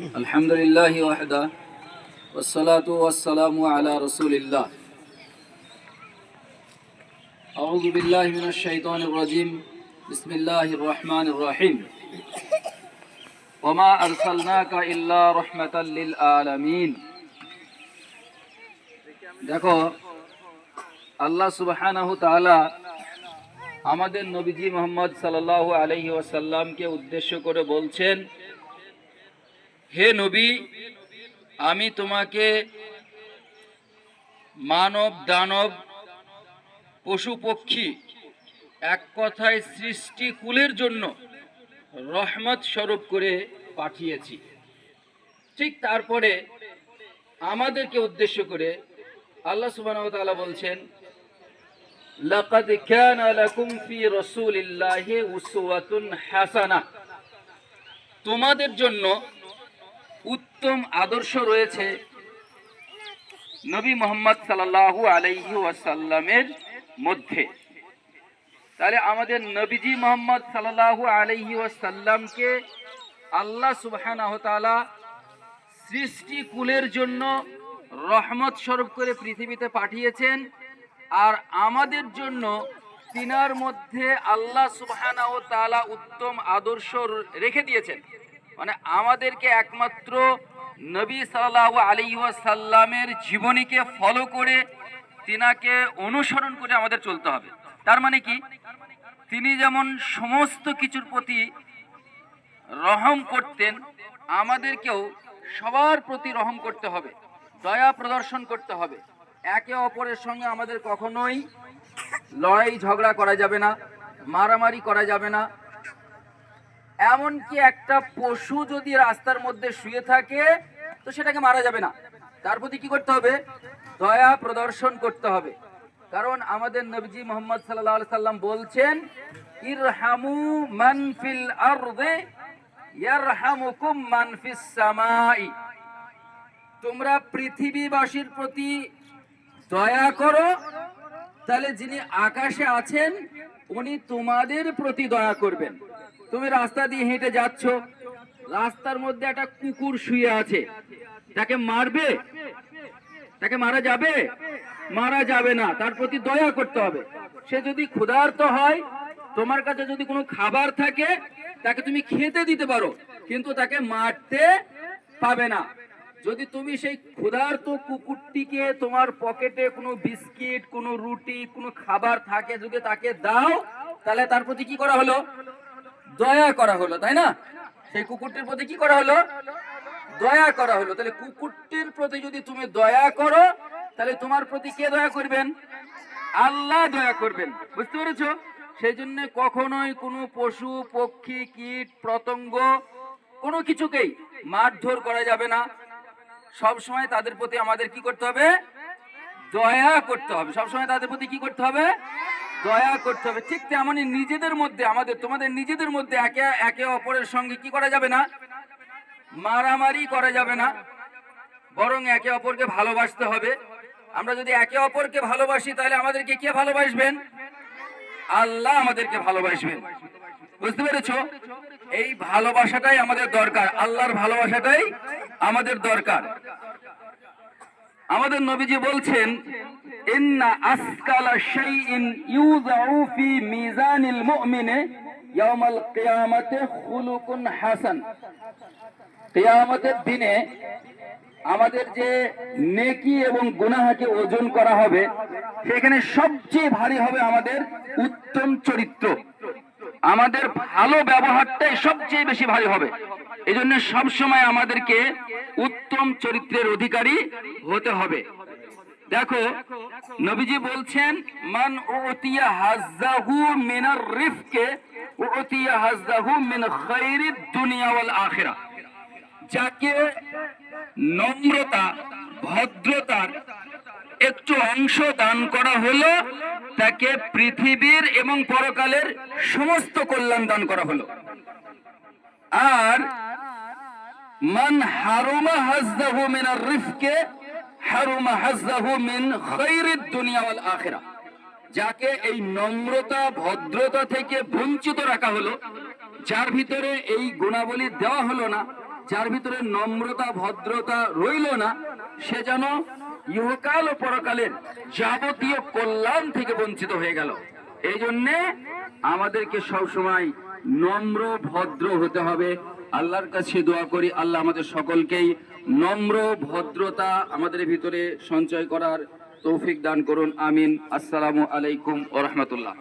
আলহামদুলিল্লাহি ওয়াহদা ওয়াসসালাতু ওয়াসসালামু আলা রাসূলিল্লাহ। আউযু বিল্লাহি মিনাশ শাইতানির রাজীম। বিসমিল্লাহির রহমানির রহিম। ওয়া মা আরসালনাকা ইল্লা রাহমাতাল লিল আলামিন। দেখো, আল্লাহ সুবহানাহু তাআলা আমাদের নবীজি মুহাম্মদ সাল্লাল্লাহু আলাইহি ওয়াসাল্লামকে উদ্দেশ্য করে বলছেন, হে নবী, আমি তোমাকে মানব দানব পশু পক্ষী এক কথায় সৃষ্টি কুলের জন্য রহমত স্বরূপ করে পাঠিয়েছি। ঠিক তারপরে আমাদেরকে উদ্দেশ্য করে আল্লাহ সুবহানাহু ওয়া তাআলা বলছেন, লাকাদ কানা লাকুম ফি রাসূলিল্লাহি উসওয়াতুন হাসানাহ। তোমাদের জন্য উত্তম আদর্শ রয়েছে নবী মুহাম্মদ সাল্লাল্লাহু আলাইহি ওয়াসাল্লামের মধ্যে। তাহলে আমাদের নবীজি মুহাম্মদ সাল্লাল্লাহু আলাইহি ওয়াসাল্লামকে আল্লাহ সুবহানাহু ওয়া তাআলা সৃষ্টি কুলের জন্য রহমত স্বরূপ করে পৃথিবীতে পাঠিয়েছেন। আর আমাদের জন্য তিনার মধ্যে আল্লাহ সুবহানাহু ওয়া তাআলা উত্তম আদর্শ রেখে দিয়েছেন। মানে আমাদেরকে একমাত্র নবী সাল্লাল্লাহু আলাইহি ওয়াসাল্লামের জীবনীকে ফলো করে তিনাকে অনুসরণ করে আমাদের চলতে হবে। তার মানে কি, তিনি যেমন সমস্ত কিছুর প্রতি রহম করতেন, আমাদেরকেও সবার প্রতি রহম করতে হবে, দয়া প্রদর্শন করতে হবে। একে অপরের সঙ্গে আমাদের কখনোই লড়াই ঝগড়া করা যাবে না, মারামারি করা যাবে না। এমনকি একটা পশু যদি রাস্তার মধ্যে শুয়ে থাকে তো সেটাকে মারা যাবে না, তার প্রতি কি করতে হবে? দয়া প্রদর্শন করতে হবে। কারণ আমাদের নবীজি মুহাম্মদ সাল্লাল্লাহু আলাইহি সাল্লাম বলছেন, ইরহামু মান ফিল আরদি ইয়ারহামুকুম মান ফিস সামাই। তোমরা পৃথিবীবাসীর প্রতি দয়া করো, তাহলে যিনি আকাশে আছেন উনি তোমাদের প্রতি দয়া করবেন। তুমি রাস্তা দিয়ে হেঁটে যাচ্ছ, রাস্তার মধ্যে একটা কুকুর শুয়ে আছে, তাকে মারবে? তাকে মারা যাবে? মারা যাবে না, তার প্রতি দয়া করতে হবে। সে যদি ক্ষুধার্ত হয়, তোমার কাছে যদি কোনো খাবার থাকে, তাকে তুমি খেতে দিতে পারো, কিন্তু তাকে মারতে পাবে না। যদি তুমি সেই ক্ষুধার্ত কুকুরটিকে তোমার পকেটে কোনো বিস্কিট, কোনো রুটি, কোনো খাবার থাকে যদি তাকে দাও, তাহলে তার প্রতি কি করা হলো? দয়া করা হলো, তাই না? সেই কুকুরটির প্রতি কি করা হলো? দয়া করা হলো। তাহলে কুকুরটির প্রতি যদি তুমি দয়া করো, তাহলে তোমার প্রতি কে দয়া করবেন? আল্লাহ দয়া করবেন। বুঝতে পেরেছো? সেই জন্য কখনোই কোনো পশু পক্ষী কীট পতঙ্গ কোনো কিছুকেই মারধর করা যাবে না। সব সময় তাদের প্রতি আমাদের কি করতে হবে? দয়া করতে হবে। সবসময় তাদের প্রতি কি করতে হবে? দয়া করতে হবে। ঠিক তেমনই নিজেদের মধ্যে, তোমাদের নিজেদের মধ্যে একে অপরের সঙ্গে কি করা যাবে না? মারামারি করা যাবে না, বরং একে অপরকে ভালোবাসতে হবে। আমরা যদি একে অপরকে ভালোবাসি, তাহলে আমাদেরকে কে ভালোবাসবেন? আল্লাহ আমাদেরকে ভালোবাসবেন। বুঝতে পেরেছো? এই ভালোবাসাটাই আমাদের দরকার, আল্লাহর ভালোবাসাটাই আমাদের দরকার। আমাদের নবীজি বলছেন, ইন্না আসকালা শাইইন ইউযাউ ফি মিজানিল মুমিনি ইয়াউমাল কিয়ামাতি খুলুকুন হাসান। কিয়ামতের দিনে আমাদের যে নেকি এবং গুনাহকে ওজন করা হবে, সেখানে সবচেয়ে ভারী হবে আমাদের উত্তম চরিত্র। আমাদের ভালো ব্যবহারটাই সবচেয়ে বেশি ভারী হবে। এই জন্য সবসময় আমাদেরকে উত্তম চরিত্রের অধিকারী হতে হবে। দেখো, নবীজি বলছেন, মান উতিয়া হাজ্জাহু মিনার রিফকে উতিয়া হাজ্জাহু মিন খায়রিদ দুনিয়া ওয়াল আখিরাহ। যাকে নম্রতা, ভদ্রতার একটু অংশ দান করা হলো, তাকে পৃথিবীর এবং পরকালের সমস্ত কল্যাণ দান করা হলো। আর মান হারুমা হাজ্জাহু মিনার রিফকে হারুমা হাজ্জাহু মিন খায়রিদ দুনিয়া ওয়াল আখিরাহ। যাকে এই নম্রতা, ভদ্রতা থেকে বঞ্চিত রাখা হলো, যার ভিতরে এই গুণাবলী দেওয়া হলো না, যার ভিতরে নম্রতা ভদ্রতা রইল না, সে যেন ইহকাল ও পরকালের যাবতীয় কল্যাণ থেকে বঞ্চিত হয়ে গেল। এই জন্যে আমাদেরকে সবসময় নম্র ভদ্র হতে হবে। আল্লাহর কাছে দোয়া করি আল্লাহ আমাদের সকলকেই নম্র ভদ্রতা আমাদের ভিতরে সঞ্চয় করার তৌফিক দান করুন। আমিন। আসসালামু আলাইকুম ওয়া রাহমাতুল্লাহ।